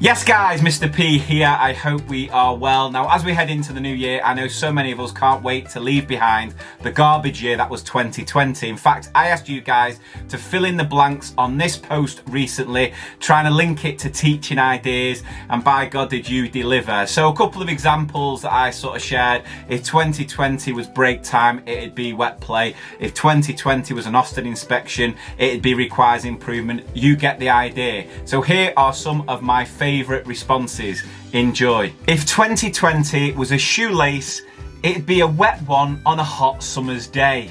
Yes guys, Mr. P here. I hope we are well. Now as we head into the new year, I know so many of us can't wait to leave behind the garbage year that was 2020. In fact, I asked you guys to fill in the blanks on this post recently, trying to link it to teaching ideas, and by God did you deliver. So a couple of examples that I sort of shared. If 2020 was break time, it'd be wet play. If 2020 was an Ofsted inspection, it'd be requires improvement. You get the idea. So here are some of my favourite responses. Enjoy. If 2020 was a shoelace, it'd be a wet one on a hot summer's day,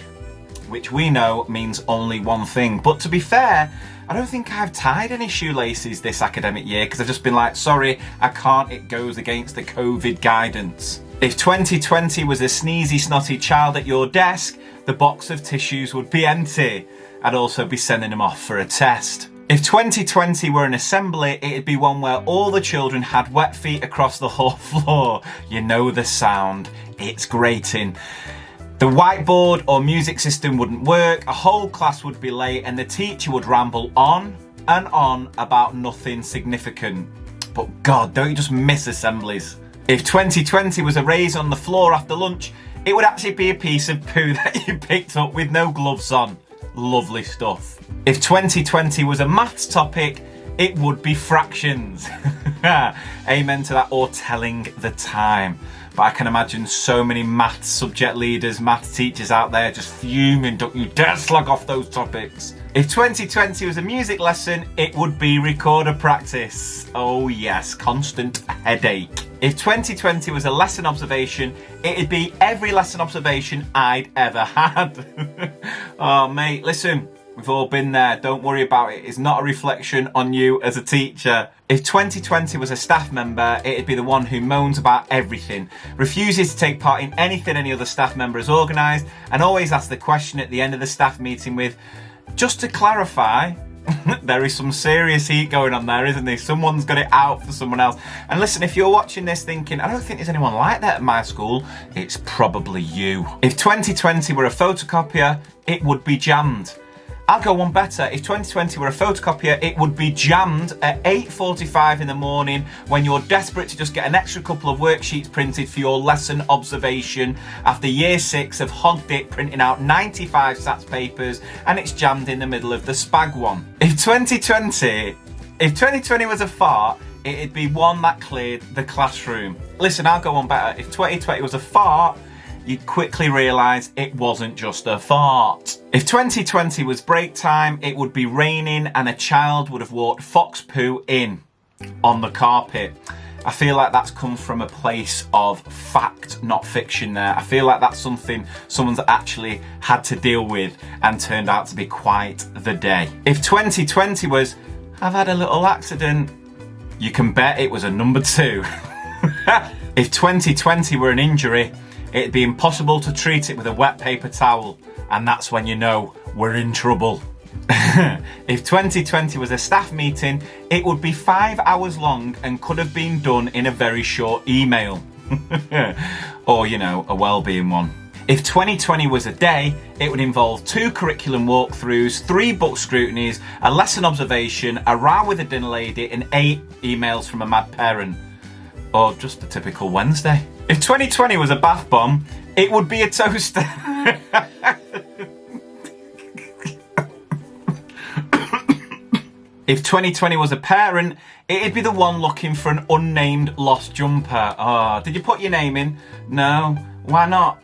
which we know means only one thing. But to be fair, I don't think I've tied any shoelaces this academic year because I've just been like, sorry, I can't, it goes against the COVID guidance. If 2020 was a sneezy, snotty child at your desk, the box of tissues would be empty. I'd also be sending them off for a test. If 2020 were an assembly, it'd be one where all the children had wet feet across the whole floor. You know the sound, it's grating. The whiteboard or music system wouldn't work, a whole class would be late, and the teacher would ramble on and on about nothing significant. But God, don't you just miss assemblies? If 2020 was a raise on the floor after lunch, it would actually be a piece of poo that you picked up with no gloves on. Lovely stuff. If 2020 was a maths topic, it would be fractions. Amen to that, or telling the time. But I can imagine so many maths subject leaders, maths teachers out there just fuming, don't you dare slug off those topics. If 2020 was a music lesson, it would be recorder practice. Oh yes, constant headache. If 2020 was a lesson observation, it'd be every lesson observation I'd ever had. Oh mate, listen, we've all been there, don't worry about it. It's not a reflection on you as a teacher. If 2020 was a staff member, it'd be the one who moans about everything, refuses to take part in anything any other staff member has organised, and always asks the question at the end of the staff meeting with, just to clarify, there is some serious heat going on there, isn't there? Someone's got it out for someone else. And listen, if you're watching this thinking, I don't think there's anyone like that at my school, it's probably you. If 2020 were a photocopier, it would be jammed. I'll go one better. If 2020 were a photocopier, it would be jammed at 8:45 in the morning when you're desperate to just get an extra couple of worksheets printed for your lesson observation after year 6 of hogged it printing out 95 SATs papers, and it's jammed in the middle of the spag one. If 2020 was a fart, it'd be one that cleared the classroom. Listen, I'll go one better. If 2020 was a fart, you'd quickly realise it wasn't just a fart. If 2020 was break time, it would be raining and a child would have walked fox poo in on the carpet. I feel like that's come from a place of fact, not fiction there. I feel like that's something someone's actually had to deal with and turned out to be quite the day. If 2020 was, I've had a little accident, you can bet it was a number 2. If 2020 were an injury, it'd be impossible to treat it with a wet paper towel, and that's when you know we're in trouble. If 2020 was a staff meeting, it would be 5 hours long and could have been done in a very short email. Or, you know, a well-being one. If 2020 was a day, it would involve 2 curriculum walkthroughs, 3 book scrutinies, a lesson observation, a row with a dinner lady, and 8 emails from a mad parent. Or just a typical Wednesday. If 2020 was a bath bomb, it would be a toaster. If 2020 was a parent, it'd be the one looking for an unnamed lost jumper. Oh, did you put your name in? No. Why not?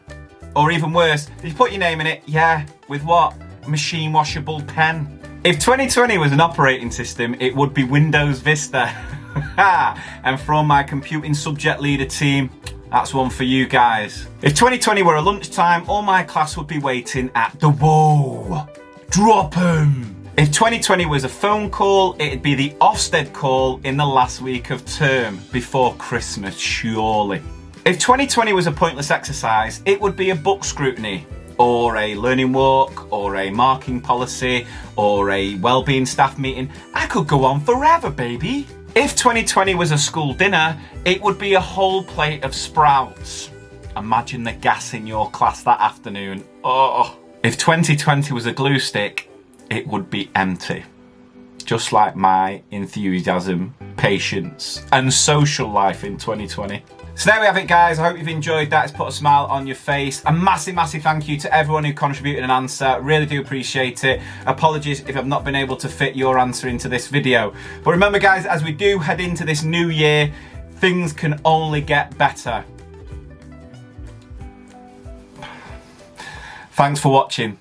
Or even worse, did you put your name in it? Yeah. With what? Machine washable pen. If 2020 was an operating system, it would be Windows Vista. And from my computing subject leader team, that's one for you guys. If 2020 were a lunchtime, all my class would be waiting at the whoa, drop 'em. If 2020 was a phone call, it'd be the Ofsted call in the last week of term before Christmas, surely. If 2020 was a pointless exercise, it would be a book scrutiny, or a learning walk, or a marking policy, or a wellbeing staff meeting. I could go on forever, baby. If 2020 was a school dinner, it would be a whole plate of sprouts. Imagine the gas in your class that afternoon. Oh. If 2020 was a glue stick, it would be empty. Just like my enthusiasm patience and social life in 2020. So there we have it, guys. I hope you've enjoyed that. It's put a smile on your face. A massive, massive thank you to everyone who contributed an answer. Really do appreciate it. Apologies if I've not been able to fit your answer into this video. But remember, guys, as we do head into this new year, things can only get better. Thanks for watching.